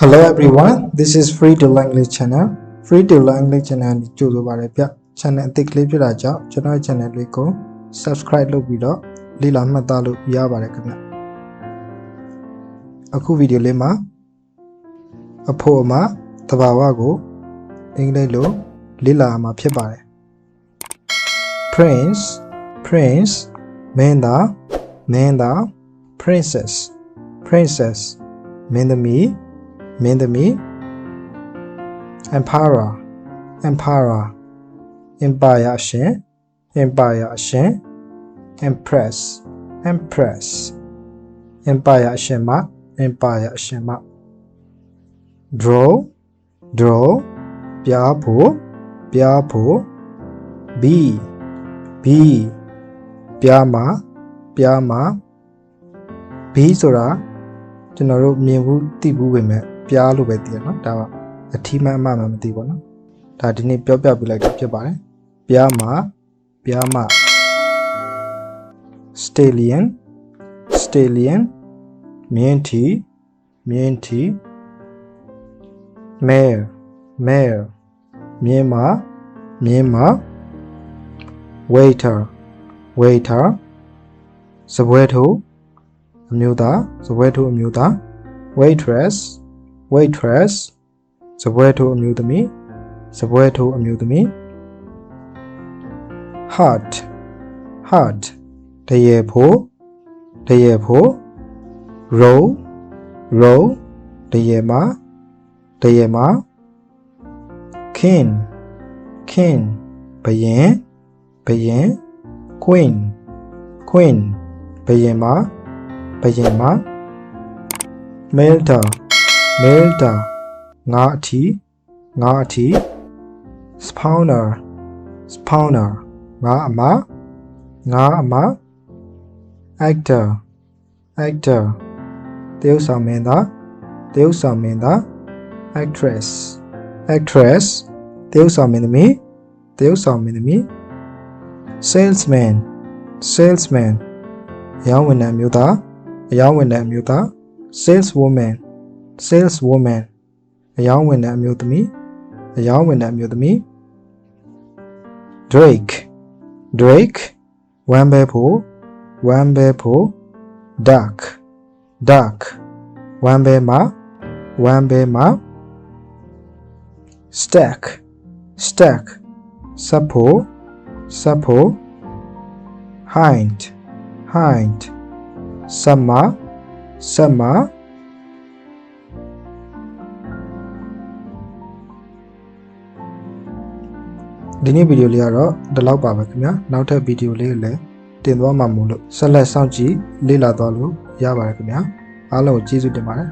Hello everyone, this is Free to Language channel. Free to Language channel にကြိုဆိုပါရစေဗျ။ channel အသစ်ကလေးဖြစ်တာကြောင့်ကျွန်တော်ရဲ့ channel လေးကို subscribe လုပ်ပြီးတော့လေ့လာမှတ်သားလို့ရပါတယ်ခင်ဗျ။အခုဗီဒီယိုလေးမှာအဖို့အမတဘာဝကိုအင်္ဂလိပ်လိုလေ့လာမှာဖြစ်ပါတယ်။ Prince မင်းသား Princess မင်းသမီးEmperor Empire အရှင် Empress Empire အရှင်မ Draw ပြားဖို့ Bee ပြားမ Bee ဆိုတာကျွန်တော်တို့မြင်ဘူးသိဘူးပဲမဲ့ပြားလို့ပဲသိရနော်ဒါကအထီးမှအမှမသိဘူးနော်ဒါဒီနေ့ပြောပြပြလိုက်တာဖြစ်ပါတယ်ပြားမ Stallion မြင်းထီ Mare မြင်းမ Waiter စပွဲထိုးအမျိုးသား Waitress စပွဲထိုးအမျိုးသမီး Heart တရေဖို့ Row တရေမ King ဘုရင် Queen ဘုရင်မ Melter ငါးအထီ Spawner ငါးအမ Actor တရုပ်ဆောင်မင်းသား Actress တရုပ်ဆောင်မင်းသမီး Salesman အရောင်းဝန်ထမ်းအမျိုးသား Saleswoman အရောင်းဝန်ထမ်းအမျိုးသမီး Drake ဝမ်းပဲဖို့ Duck ဝမ်းပဲမ Stack စပ်ဖို့ Hind စပ်မဒီနေ့ဗီဒီယိုလေးကတော့ဒီလောက်ပါပဲခင်ဗျာနောက်ထပ်ဗီဒီယိုလေးကိုလည်းတင်သွားမှာမို့လို့ဆက်လက်စောင့်ကြည့်လေ့လာသွားလို့ရပါတယ်ခင်ဗျာအားလုံးကိုကျေးဇူးတင်ပါတယ်